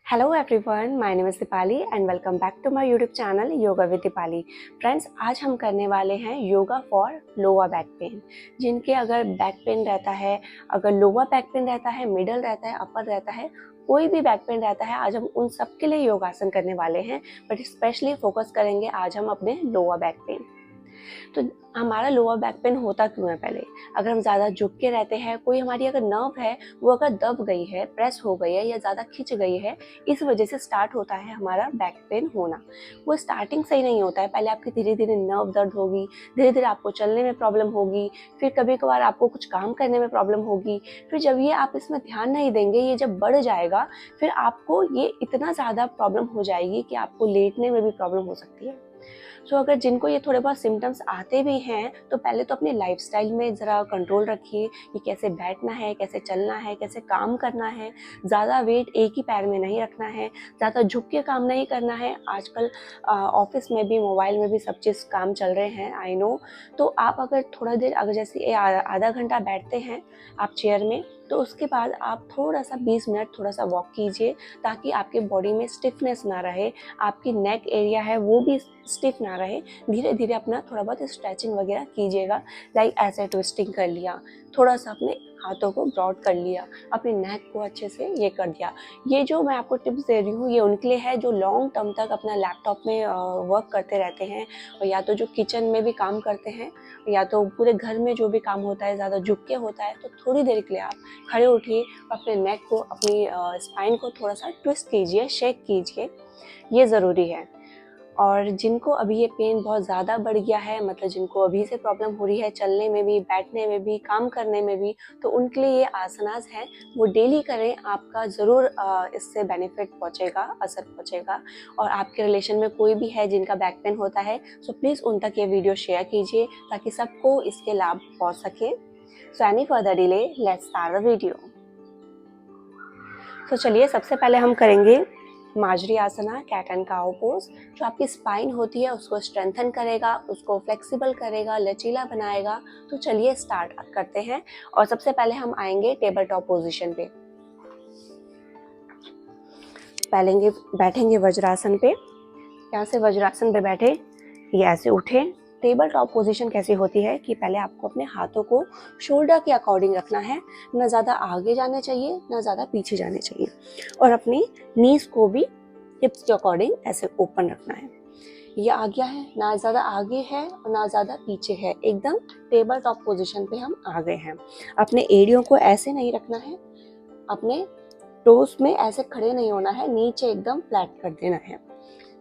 Hello everyone, my name is Deepali and welcome back to my YouTube channel yoga with Deepali. Friends, आज हम करने वाले हैं yoga for lower back pain. जिनके अगर बैक पेन रहता है, अगर लोअर बैक पेन रहता है, मिडल रहता है, अपर रहता है, कोई भी बैक पेन रहता है, आज हम उन सब के लिए योगासन करने वाले हैं। बट स्पेशली फोकस करेंगे आज हम अपने लोअर बैक पेन। तो हमारा लोअर बैक पेन होता क्यों है? पहले अगर हम ज़्यादा झुक के रहते हैं, कोई हमारी अगर नर्व है वो अगर दब गई है, प्रेस हो गई है या ज़्यादा खिंच गई है, इस वजह से स्टार्ट होता है हमारा बैक पेन होना। वो स्टार्टिंग सही नहीं होता है, पहले आपकी धीरे धीरे नर्व दर्द होगी, धीरे धीरे आपको चलने में प्रॉब्लम होगी, फिर कभी कभार आपको कुछ काम करने में प्रॉब्लम होगी। फिर जब ये आप इसमें ध्यान नहीं देंगे, ये जब बढ़ जाएगा, फिर आपको ये इतना ज़्यादा प्रॉब्लम हो जाएगी कि आपको लेटने में भी प्रॉब्लम हो सकती है। सो अगर जिनको ये थोड़े बहुत सिम्टम्स आते भी हैं, तो पहले तो अपनी लाइफस्टाइल में ज़रा कंट्रोल रखिए कि कैसे बैठना है, कैसे चलना है, कैसे काम करना है। ज़्यादा वेट एक ही पैर में नहीं रखना है, ज़्यादा झुक के काम नहीं करना है। आजकल ऑफिस में भी, मोबाइल में भी सब चीज़ काम चल रहे हैं, आई नो। तो आप अगर थोड़ा देर, अगर जैसे आधा घंटा बैठते हैं आप चेयर में, तो उसके बाद आप थोड़ा सा 20 मिनट थोड़ा सा वॉक कीजिए, ताकि आपके बॉडी में स्टिफनेस ना रहे, आपकी नेक एरिया है वो भी स्टिफ ना रहे। धीरे धीरे अपना थोड़ा बहुत स्ट्रेचिंग वगैरह कीजिएगा, लाइक ऐसे ट्विस्टिंग कर लिया, थोड़ा सा अपने हाथों को ब्रॉड कर लिया, अपने नेक को अच्छे से ये कर दिया। ये जो मैं आपको टिप्स दे रही हूँ, ये उनके लिए है जो लॉन्ग टर्म तक अपना लैपटॉप में वर्क करते रहते हैं, और या तो जो किचन में भी काम करते हैं, या तो पूरे घर में जो भी काम होता है ज़्यादा झुक के होता है। तो थोड़ी देर के लिए आप खड़े उठिए, अपने नेक को, अपनी स्पाइन को थोड़ा सा ट्विस्ट कीजिए, शेक कीजिए, ये ज़रूरी है। और जिनको अभी ये पेन बहुत ज़्यादा बढ़ गया है, मतलब जिनको अभी से प्रॉब्लम हो रही है चलने में भी, बैठने में भी, काम करने में भी, तो उनके लिए ये आसनास हैं, वो डेली करें। आपका ज़रूर इससे बेनिफिट पहुँचेगा, असर पहुँचेगा। और आपके रिलेशन में कोई भी है जिनका बैक पेन होता है, सो प्लीज़ उन तक ये वीडियो शेयर कीजिए, ताकि सबको इसके लाभ पहुँच सके। So any further delay, let's start the video. तो चलिए, सबसे पहले हम करेंगे माजरी आसना, कैट एंड काउ पोज, जो आपकी स्पाइन होती है उसको स्ट्रेंथन करेगा, उसको फ्लेक्सिबल करेगा, लचीला बनाएगा। तो चलिए स्टार्ट करते हैं। और सबसे पहले हम आएंगे टेबल टॉप पोजीशन पे। पहले बैठेंगे वज्रासन पे। यहाँ से वज्रासन पे बैठे, ये ऐसे उठे। टेबल टॉप पोजीशन कैसी होती है कि पहले आपको अपने हाथों को शोल्डर के अकॉर्डिंग रखना है, ना ज़्यादा आगे जाने चाहिए, ना ज़्यादा पीछे जाने चाहिए। और अपनी नीज को भी हिप्स के अकॉर्डिंग ऐसे ओपन रखना है। ये आ गया है, ना ज़्यादा आगे है और ना ज़्यादा पीछे है, एकदम टेबल टॉप पोजीशन पे हम आ गए हैं। अपने एड़ियों को ऐसे नहीं रखना है, अपने टोस में ऐसे खड़े नहीं होना है, नीचे एकदम फ्लैट कर देना है,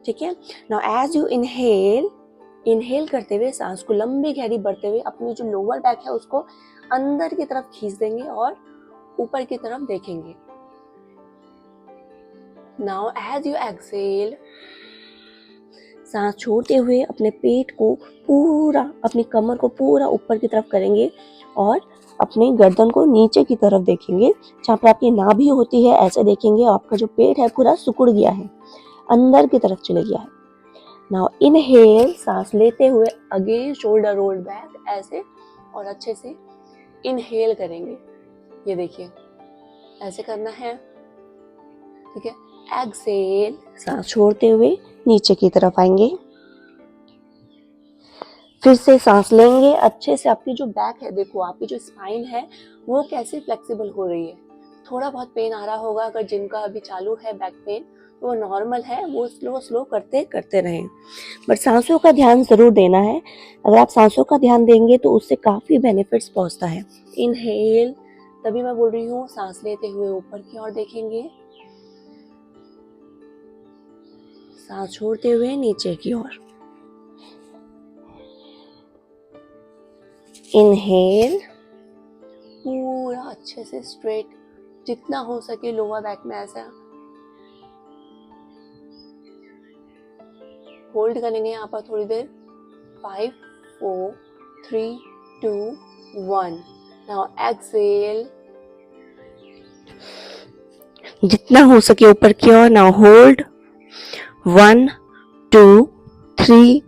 ठीक है। नाउ एज यू इनहेल करते हुए सांस को लंबी गहरी भरते हुए अपनी जो लोअर बैक है उसको अंदर की तरफ खींच देंगे और ऊपर की तरफ देखेंगे। नाउ एज यू एक्सेल, सांस छोड़ते हुए अपने पेट को पूरा, अपनी कमर को पूरा ऊपर की तरफ करेंगे और अपनी गर्दन को नीचे की तरफ देखेंगे। जहाँ पर आपकी नाभि होती है ऐसे देखेंगे, आपका जो पेट है पूरा सिकुड़ गया है, अंदर की तरफ चले गया है। नाउ इनहेल, सांस लेते हुए अगेन शोल्डर रोल्ड बैक ऐसे, और अच्छे से इनहेल करेंगे। ये देखिए, ऐसे करना है, ठीक है। एक्सेल, सांस छोड़ते हुए नीचे की तरफ आएंगे, फिर से सांस लेंगे अच्छे से। आपकी जो बैक है, देखो आपकी जो स्पाइन है वो कैसे फ्लेक्सिबल हो रही है। थोड़ा बहुत पेन आ रहा होगा, अगर जिनका अभी चालू है बैक पेन, वो नॉर्मल है, वो स्लो स्लो करते करते रहें, बट सांसों का ध्यान जरूर देना है। अगर आप सांसों का ध्यान देंगे तो उससे काफी बेनिफिट्स पहुंचता है। इनहेल, तभी मैं बोल रही हूँ, सांस लेते हुए ऊपर की ओर देखेंगे, सांस छोड़ते हुए नीचे की ओर। इनहेल, पूरा अच्छे से स्ट्रेट, जितना हो सके लोअर बैक में ऐसा होल्ड करेंगे यहाँ पर थोड़ी देर। 5 4 3 2 1। नाउ एक्सेल, जितना हो सके ऊपर की ओर। Now hold 1 2 3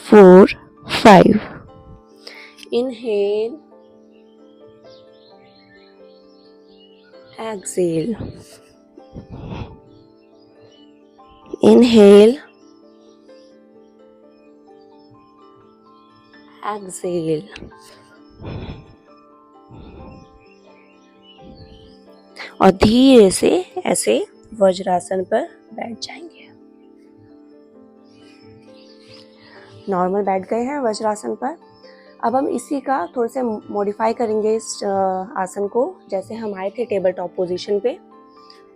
4 5। Inhale, exhale, inhale, exhale. और धीरे से ऐसे वज्रासन पर बैठ जाएंगे। नॉर्मल बैठ गए हैं वज्रासन पर। अब हम इसी का थोड़े से मॉडिफाई करेंगे इस आसन को, जैसे हम आए थे टेबल टॉप पोजीशन पे।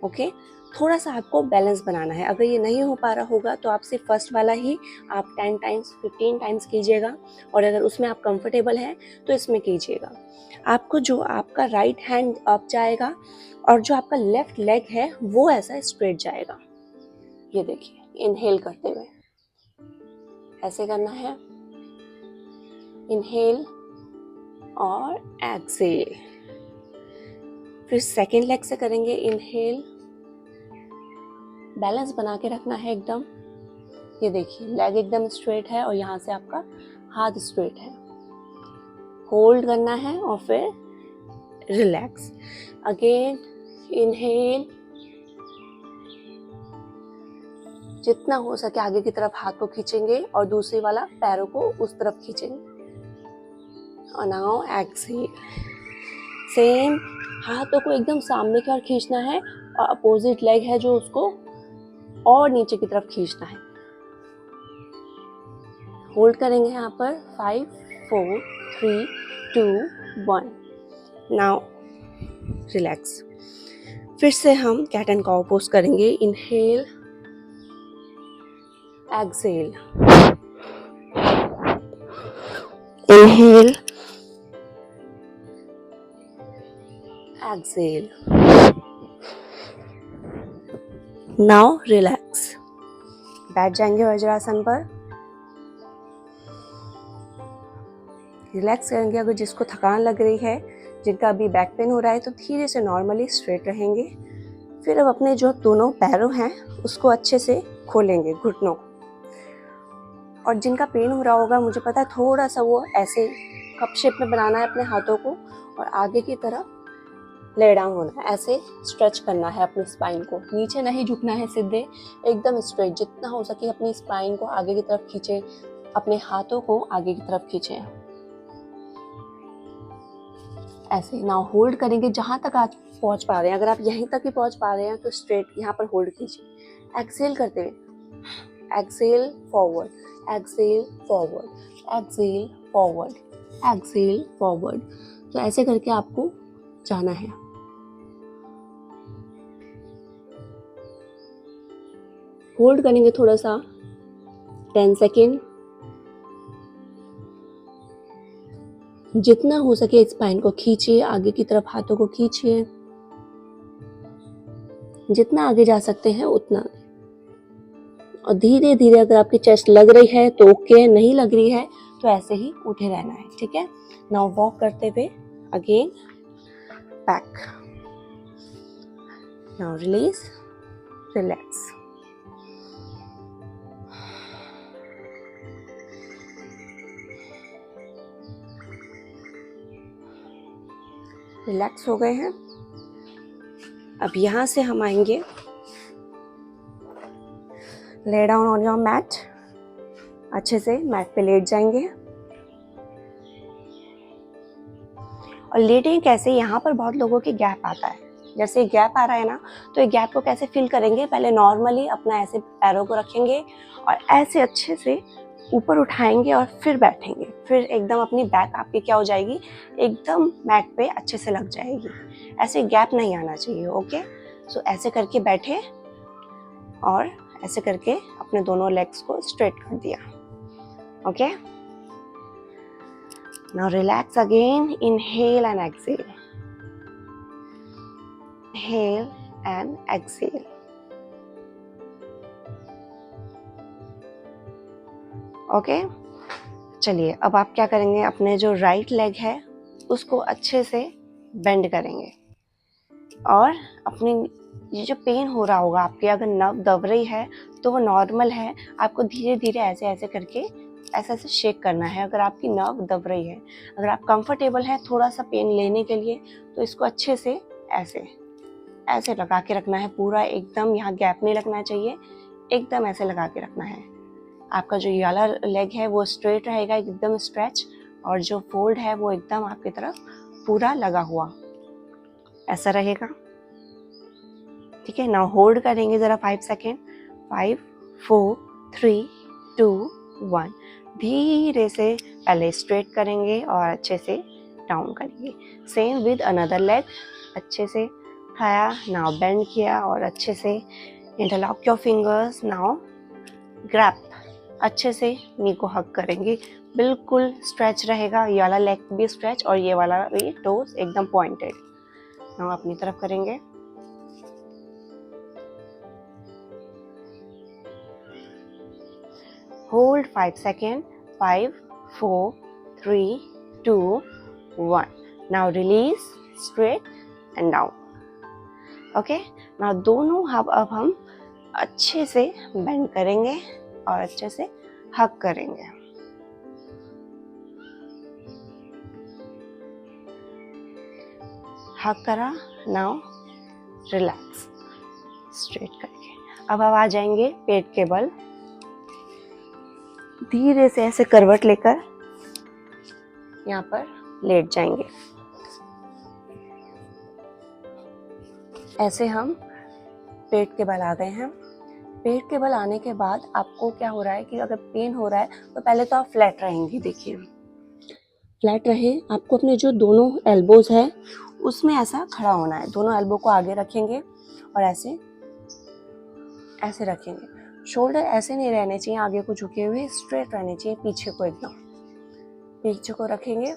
ओके, थोड़ा सा आपको बैलेंस बनाना है। अगर ये नहीं हो पा रहा होगा तो आप सिर्फ फर्स्ट वाला ही आप 10 टाइम्स 15 टाइम्स कीजिएगा, और अगर उसमें आप कंफर्टेबल हैं तो इसमें कीजिएगा। आपको जो आपका राइट हैंड अप जाएगा और जो आपका लेफ्ट लेग है वो ऐसा स्ट्रेट जाएगा। ये देखिए, इनहेल करते हुए ऐसे करना है, इनहेल और एक्सहेल। फिर सेकेंड लेग से करेंगे इनहेल, बैलेंस बना के रखना है एकदम। ये देखिए, लेग एकदम स्ट्रेट है और यहाँ से आपका हाथ स्ट्रेट है। होल्ड करना है और फिर रिलैक्स। अगेन इनहेल, जितना हो सके आगे की तरफ हाथ को खींचेंगे और दूसरी वाला पैरों को उस तरफ खींचेंगे। और नाउ एक्सहेल, सेम हाथों को एकदम सामने की ओर खींचना है और अपोजिट लेग है जो उसको और नीचे की तरफ खींचना है। होल्ड करेंगे यहाँ पर 5 4 3 2 1। Now relax. फिर से हम कैट एंड काउ पोज करेंगे। Inhale, exhale, inhale, exhale. Now relax. बैठ जाएंगे वज्रासन पर, रिलैक्स करेंगे। अगर जिसको थकान लग रही है, जिनका अभी बैक पेन हो रहा है, तो धीरे से नॉर्मली स्ट्रेट रहेंगे। फिर अब अपने जो दोनों पैरों हैं उसको अच्छे से खोलेंगे, घुटनों को। और जिनका पेन हो रहा होगा, मुझे पता है, थोड़ा सा वो ऐसे कप शेप में बनाना है अपने हाथों को और आगे की तरफ ले डाउन होना है। ऐसे स्ट्रेच करना है अपनी स्पाइन को, नीचे नहीं झुकना है, सीधे एकदम स्ट्रेट। जितना हो सके अपनी स्पाइन को आगे की तरफ खींचे, अपने हाथों को आगे की तरफ खींचे, ऐसे। नाउ होल्ड करेंगे जहां तक आप पहुंच पा रहे हैं। अगर आप यहीं तक ही पहुंच पा रहे हैं तो स्ट्रेट यहाँ पर होल्ड कीजिए। एक्सहेल करते हुए, exhale forward, exhale forward, exhale forward, exhale forward. तो ऐसे करके आपको जाना है। होल्ड करेंगे थोड़ा सा, 10 सेकेंड। जितना हो सके स्पाइन को खींचिए, आगे की तरफ हाथों को खींचिए, जितना आगे जा सकते हैं उतना। और धीरे धीरे, अगर आपकी चेस्ट लग रही है तो ओके, नहीं लग रही है तो ऐसे ही उठे रहना है, ठीक है। नाउ वॉक करते हुए again back. Now release, relax. Relax हो गए हैं। अब यहाँ से हम आएंगे, lay down on your mat. अच्छे से मैट पे लेट जाएंगे। और लेटें कैसे, यहाँ पर बहुत लोगों के गैप आता है। जैसे गैप आ रहा है ना, तो ये गैप को कैसे फिल करेंगे, पहले नॉर्मली अपना ऐसे पैरों को रखेंगे और ऐसे अच्छे से ऊपर उठाएंगे और फिर बैठेंगे। फिर एकदम अपनी बैक आपकी क्या हो जाएगी, एकदम मैट पे अच्छे से लग जाएगी। ऐसे गैप नहीं आना चाहिए, ओके। सो ऐसे करके बैठे और ऐसे करके अपने दोनों लेग्स को स्ट्रेट कर दिया, okay. Now relax again, inhale and exhale, inhale and exhale. Okay, चलिए अब आप क्या करेंगे, अपने जो राइट लेग है उसको अच्छे से बेंड करेंगे और अपनी ये जो पेन हो रहा होगा आपके, अगर नर्व दब रही है तो वो नॉर्मल है। आपको धीरे धीरे ऐसे ऐसे करके ऐसे ऐसे शेक करना है अगर आपकी नर्व दब रही है। अगर आप कंफर्टेबल हैं थोड़ा सा पेन लेने के लिए, तो इसको अच्छे से ऐसे ऐसे लगा के रखना है पूरा, एकदम यहाँ गैप नहीं लगना चाहिए, एकदम ऐसे लगा के रखना है। आपका जो ये वाला लेग है वो स्ट्रेट रहेगा, एकदम स्ट्रेच, और जो फोल्ड है वो एकदम आपकी तरफ पूरा लगा हुआ ऐसा रहेगा। ठीक है, नाउ होल्ड करेंगे ज़रा 5 सेकेंड। 5 4 3 2 1। धीरे से पहले स्ट्रेट करेंगे और अच्छे से डाउन करेंगे। सेम विद अनदर लेग, अच्छे से उठाया, नाउ बेंड किया और अच्छे से interlock your fingers, now grab, अच्छे से नी को हग करेंगे, बिल्कुल स्ट्रेच रहेगा, ये वाला लेग भी स्ट्रेच और ये वाला भी टोस एकदम पॉइंटेड। नाउ अपनी तरफ करेंगे। Hold 5 second. 5 4 3 2 1। Now release, straight and down. Okay, now दोनों अब हम अच्छे से बेंड करेंगे और अच्छे से हग करेंगे। हग करा, नाउ रिलैक्स, स्ट्रेट करके। अब आ जाएंगे पेट के बल, धीरे से ऐसे करवट लेकर यहाँ पर लेट जाएंगे। ऐसे हम पेट के बल आ गए हैं। पेट के बल आने के बाद आपको क्या हो रहा है कि अगर पेन हो रहा है तो पहले तो आप फ्लैट रहेंगे। देखिए, फ्लैट रहे, आपको अपने जो दोनों एल्बोज है उसमें ऐसा खड़ा होना है। दोनों एल्बो को आगे रखेंगे और ऐसे ऐसे रखेंगे। शोल्डर ऐसे नहीं रहने चाहिए आगे को झुके हुए, स्ट्रेट रहने चाहिए, पीछे को एकदम पीछे को रखेंगे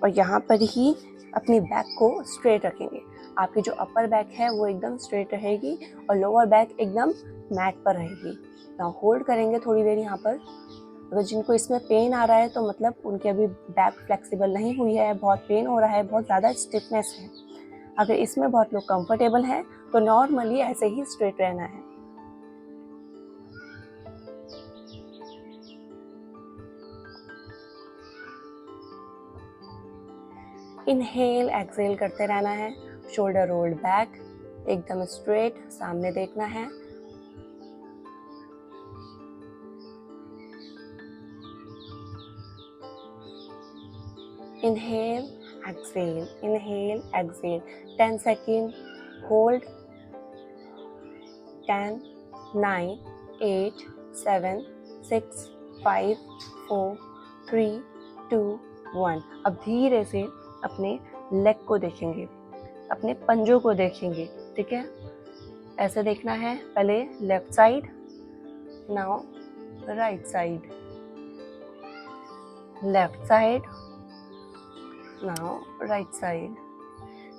और यहाँ पर ही अपनी बैक को स्ट्रेट रखेंगे। आपकी जो अपर बैक है वो एकदम स्ट्रेट रहेगी और लोअर बैक एकदम मैट पर रहेगी। नाउ होल्ड करेंगे थोड़ी देर यहाँ पर। अगर जिनको इसमें पेन आ रहा है तो मतलब उनकी अभी बैक फ्लेक्सिबल नहीं हुई है, बहुत पेन हो रहा है, बहुत ज़्यादा स्टिफनेस है। अगर इसमें बहुत लोग कंफर्टेबल हैं तो नॉर्मली ऐसे ही स्ट्रेट रहना है। इनहेल एक्सहेल करते रहना है। शोल्डर रोल्ड बैक, एकदम स्ट्रेट, सामने देखना है। Inhale exhale, inhale exhale. 10 second hold. 10 9 8 7 6 5 4 3 2 1। अब धीरे से अपने लेग को देखेंगे, अपने पंजों को देखेंगे। ठीक है, ऐसे देखना है। पहले left side, now right side, left side, now right side.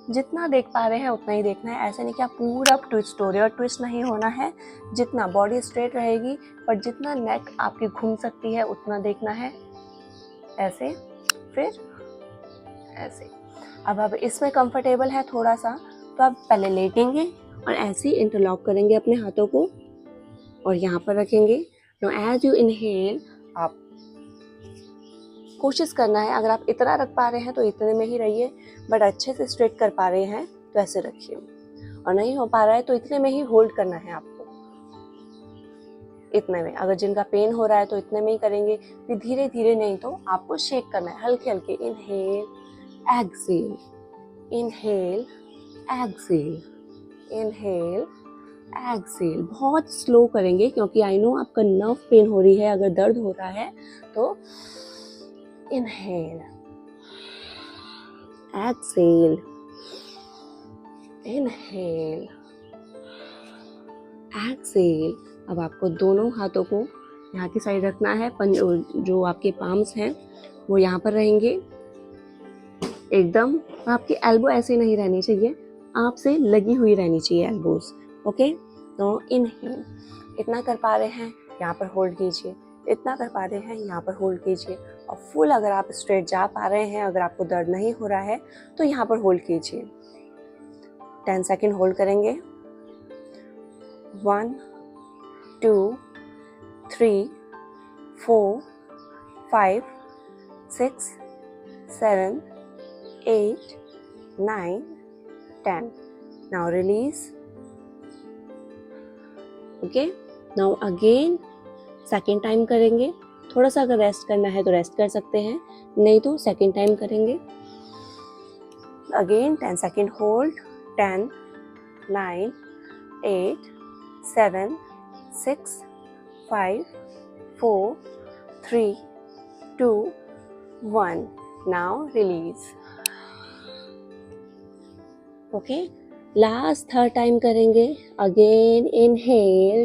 जितना देख पा रहे हैं उतना ही देखना है। ऐसे नहीं कि आप पूरा ट्विस्ट हो रहे हो, ट्विस्ट नहीं होना है। जितना बॉडी स्ट्रेट रहेगी पर जितना नेक आपकी घूम सकती है उतना देखना है। ऐसे, फिर ऐसे। अब इसमें कंफर्टेबल है थोड़ा सा तो आप पहले लेटेंगे और ऐसे ही इंटरलॉक करेंगे अपने हाथों को और यहाँ पर रखेंगे। नाउ एज यू इनहेल, आप कोशिश करना है, अगर आप इतना रख पा रहे हैं तो इतने में ही रहिए, बट अच्छे से स्ट्रेट कर पा रहे हैं तो ऐसे रखिए, और नहीं हो पा रहा है तो इतने में ही होल्ड करना है आपको। इतने में, अगर जिनका पेन हो रहा है तो इतने में ही करेंगे, फिर धीरे धीरे नहीं तो आपको शेक करना है, हल्के हल्के। Inhale exhale, inhale exhale, inhale exhale. बहुत स्लो करेंगे क्योंकि आई नो आपका नर्व पेन हो रही है, अगर दर्द हो रहा है तो इनहेल एक्सहेल, इनहेल एक्सहेल। अब आपको दोनों हाथों को यहाँ की साइड रखना है। जो आपके पाम्स हैं वो यहाँ पर रहेंगे एकदम। आपकी एल्बो ऐसे नहीं रहनी चाहिए, आपसे लगी हुई रहनी चाहिए एल्बोज। ओके, तो इनहेल, इतना कर पा रहे हैं यहाँ पर होल्ड कीजिए, इतना कर पा रहे हैं यहाँ पर होल्ड कीजिए, और फुल अगर आप स्ट्रेट जा पा रहे हैं, अगर आपको दर्द नहीं हो रहा है तो यहाँ पर होल्ड कीजिए। 10 सेकेंड होल्ड करेंगे। 1 2 3 4 5 6 7 8 9 10। Now release, okay, now again second time करेंगे। थोड़ा सा अगर रेस्ट करना है तो रेस्ट कर सकते हैं, नहीं तो सेकेंड टाइम करेंगे। Again 10 second hold. 10, 9, 8, 7, 6, 5, 4, 3, 2, 1. Now release. Okay, last third time करेंगे। Again inhale,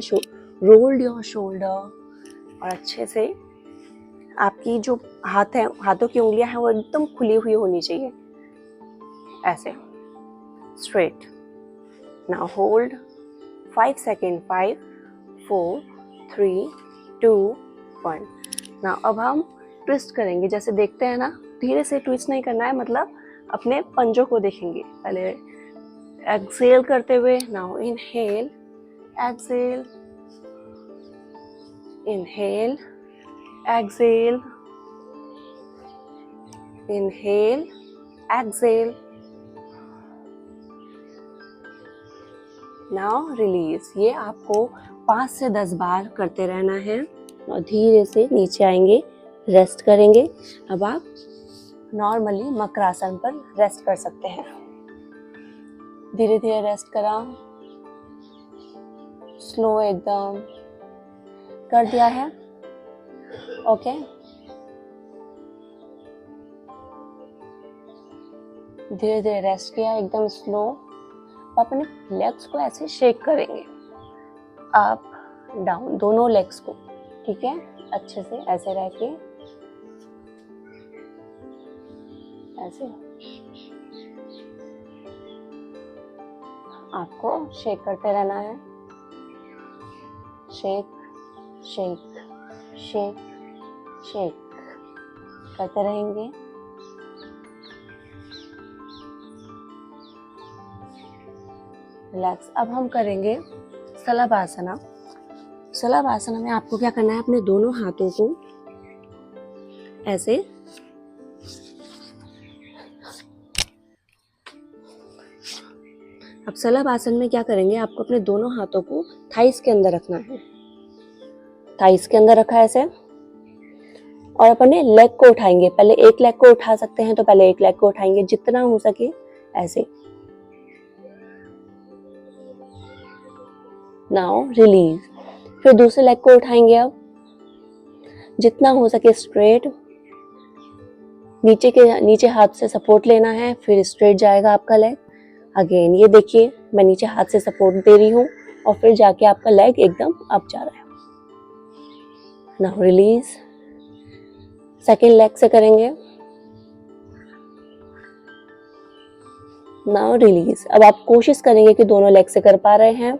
rolled your shoulder और अच्छे से आपकी जो हाथ है, हाथों की उंगलियां हैं वो एकदम खुली हुई होनी चाहिए, ऐसे straight. Now hold 5 second. 5, 4, 3, 2, 1. Now अब हम ट्विस्ट करेंगे, जैसे देखते हैं ना, धीरे से ट्विस्ट नहीं करना है, मतलब अपने पंजों को देखेंगे पहले एक्सेल करते हुए। Now inhale, exhale, inhale, exhale, inhale, exhale. Now release. ये आपको 5 से 10 बार करते रहना है और धीरे से नीचे आएंगे, रेस्ट करेंगे। अब आप नॉर्मली मकरासन पर रेस्ट कर सकते हैं। धीरे धीरे रेस्ट करा, स्लो एकदम कर दिया है। ओके, धीरे धीरे रेस्ट किया, एकदम स्लो। अपने लेग्स को ऐसे शेक करेंगे, अप डाउन दोनों लेग्स को, ठीक है, अच्छे से ऐसे रह के ऐसे आपको शेक करते रहना है। शेक शेक शेक शेक करते रहेंगे। रिलैक्स। अब हम करेंगे शलभासना। शलभासना में आपको क्या करना है, अपने दोनों हाथों को ऐसे अब शलभासन में क्या करेंगे, आपको अपने दोनों हाथों को थाइस के अंदर रखना है। थाइस के अंदर रखा है ऐसे, और अपने लेग को उठाएंगे। पहले एक लेग को उठा सकते हैं तो पहले एक लेग को उठाएंगे, जितना हो सके ऐसे। Now release. फिर दूसरे लेग को उठाएंगे, अब जितना हो सके स्ट्रेट। नीचे हाथ से सपोर्ट लेना है, फिर स्ट्रेट जाएगा आपका लेग। अगेन ये देखिए, मैं नीचे हाथ से सपोर्ट दे रही हूँ और फिर जाके आपका लेग एकदम अप जा रहा है। Now release. सेकेंड लेग से करेंगे। Now release. अब आप कोशिश करेंगे कि दोनों लेग से कर पा रहे हैं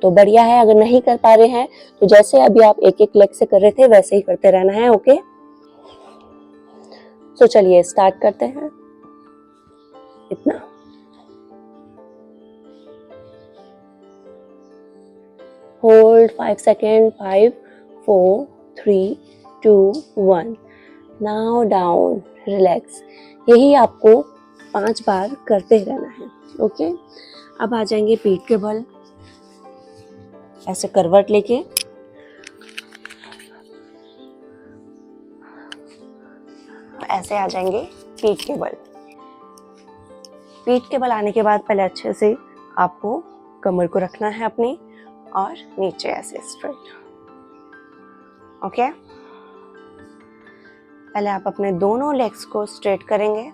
तो बढ़िया है, अगर नहीं कर पा रहे हैं तो जैसे अभी आप एक एक लेग से कर रहे थे वैसे ही करते रहना है। ओके, तो चलिए स्टार्ट करते हैं। इतना hold 5 second. 5, 4, 3, 2, 1. Now down, relax. यही आपको 5 बार करते रहना है। ओके, अब आ जाएंगे पीठ के बल, ऐसे करवट लेके ऐसे आ जाएंगे पीठ के बल। पीठ के बल आने के बाद पहले अच्छे से आपको कमर को रखना है अपनी, और नीचे ऐसे स्ट्रेट। ओके, पहले आप अपने दोनों लेग्स को स्ट्रेट करेंगे,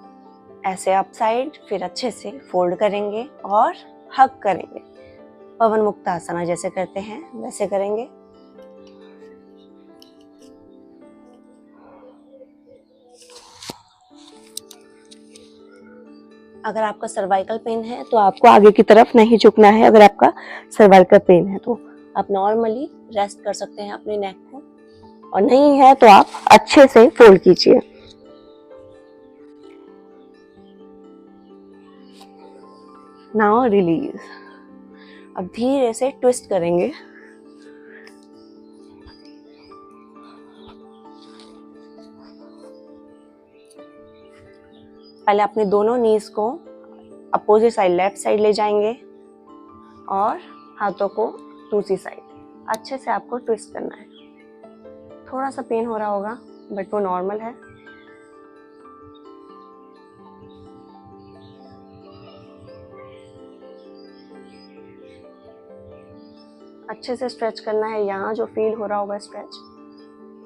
ऐसे अप साइड, फिर अच्छे से फोल्ड करेंगे और हग करेंगे। पवन मुक्तासना जैसे करते हैं वैसे करेंगे। अगर आपका सर्वाइकल पेन है तो आपको आगे की तरफ नहीं झुकना है। अगर आपका सर्वाइकल पेन है तो आप नॉर्मली रेस्ट कर सकते हैं अपने नेक को, और नहीं है तो आप अच्छे से फोल्ड कीजिए। Now release. अब धीरे से ट्विस्ट करेंगे। पहले अपने दोनों नीज को अपोजिट साइड, लेफ्ट साइड ले जाएंगे और हाथों को दूसरी साइड। अच्छे से आपको ट्विस्ट करना है। थोड़ा सा पेन हो रहा होगा बट वो नॉर्मल है। अच्छे से स्ट्रेच करना है। यहाँ जो फील हो रहा होगा स्ट्रेच,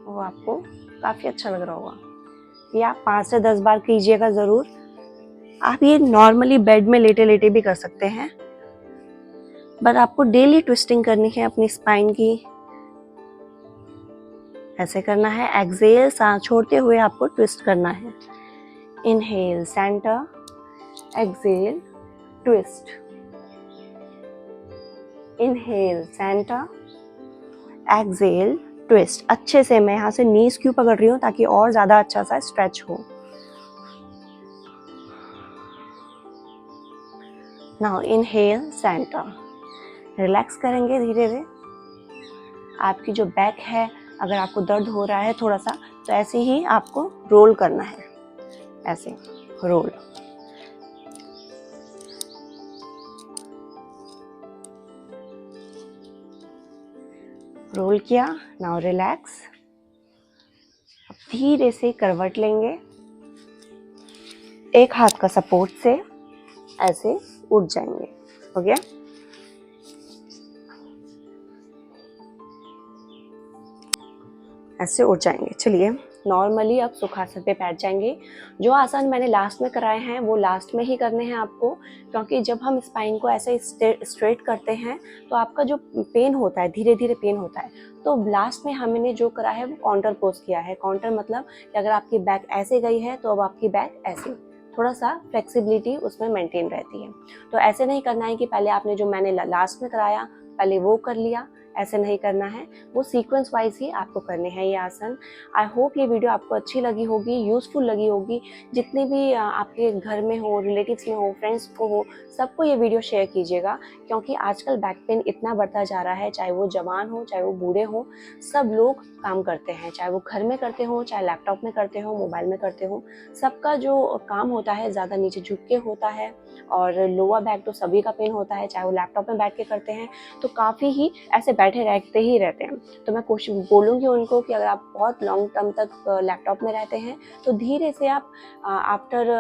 वो आपको काफ़ी अच्छा लग रहा होगा। ये आप 5 से 10 बार कीजिएगा ज़रूर। आप ये नॉर्मली बेड में लेटे लेटे भी कर सकते हैं, बट आपको डेली ट्विस्टिंग करनी है अपनी स्पाइन की। ऐसे करना है, एक्सेल सांस छोड़ते हुए आपको ट्विस्ट करना है। Inhale centre, exhale twist, inhale centre, exhale twist. अच्छे से मैं यहाँ से नीज क्यों पकड़ रही हूँ ताकि और ज़्यादा अच्छा सा स्ट्रेच हो। नाउ इनहेल सेंटर, रिलैक्स करेंगे धीरे धीरे। आपकी जो बैक है, अगर आपको दर्द हो रहा है थोड़ा सा, तो ऐसे ही आपको रोल करना है, ऐसे रोल। रोल किया, नाउ रिलैक्स। अब धीरे से करवट लेंगे, एक हाथ का सपोर्ट से ऐसे उठ जाएंगे। हो गया? ऐसे उठ जाएंगे। चलिए नॉर्मली अब सुखासन पे बैठ जाएंगे। जो आसन मैंने लास्ट में कराए हैं वो लास्ट में ही करने हैं आपको, क्योंकि जब हम स्पाइन को ऐसे स्ट्रेट करते हैं तो आपका जो पेन होता है, धीरे धीरे पेन होता है। तो लास्ट में हमने जो करा है वो काउंटर पोज किया है। काउंटर मतलब कि अगर आपकी बैक ऐसे गई है तो अब आपकी बैक ऐसे, थोड़ा सा फ्लेक्सिबिलिटी उसमें मेंटेन रहती है। तो ऐसे नहीं करना है कि पहले आपने जो मैंने लास्ट में कराया पहले वो कर लिया, ऐसे नहीं करना है। वो सीक्वेंस वाइज ही आपको करने हैं ये आसन। आई होप ये वीडियो आपको अच्छी लगी होगी, यूज़फुल लगी होगी। जितने भी आपके घर में हो, रिलेटिव्स में हो, फ्रेंड्स को हो, सबको ये वीडियो शेयर कीजिएगा, क्योंकि आजकल बैक पेन इतना बढ़ता जा रहा है। चाहे वो जवान हो, चाहे वो बूढ़े हो, सब लोग काम करते हैं, चाहे वो घर में करते हो, चाहे लैपटॉप में करते हो, मोबाइल में करते हो। सबका जो काम होता है ज़्यादा नीचे झुक के होता है, और लोअर बैक तो सभी का पेन होता है, चाहे वो लैपटॉप में बैठ के करते हैं तो काफ़ी ही ऐसे बैठे रहते ही रहते हैं। तो मैं कोशिश बोलूँगी उनको कि अगर आप बहुत लॉन्ग टर्म तक लैपटॉप में रहते हैं तो धीरे से आप आफ्टर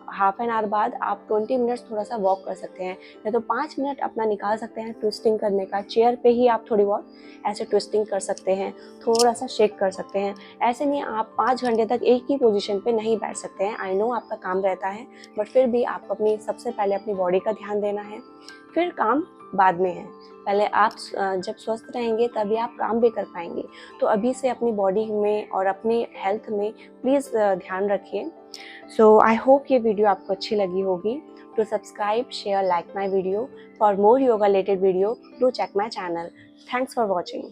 हाफ एन आवर बाद आप 20 मिनट्स थोड़ा सा वॉक कर सकते हैं, या तो 5 मिनट अपना निकाल सकते हैं ट्विस्टिंग करने का। चेयर पे ही आप थोड़ी बहुत ऐसे ट्विस्टिंग कर सकते हैं, थोड़ा सा शेक कर सकते हैं। ऐसे नहीं आप 5 घंटे तक एक ही पोजीशन पे नहीं बैठ सकते हैं। आई नो आपका काम रहता है, बट फिर भी आपको अपनी सबसे पहले अपनी बॉडी का ध्यान देना है, फिर काम बाद में है। पहले आप जब स्वस्थ रहेंगे तभी आप काम भी कर पाएंगे। तो अभी से अपनी बॉडी में और अपनी हेल्थ में प्लीज़ ध्यान रखिए। सो आई होप ये वीडियो आपको अच्छी लगी होगी। To subscribe, share, like my video. For more yoga related video, do check my channel. Thanks for watching.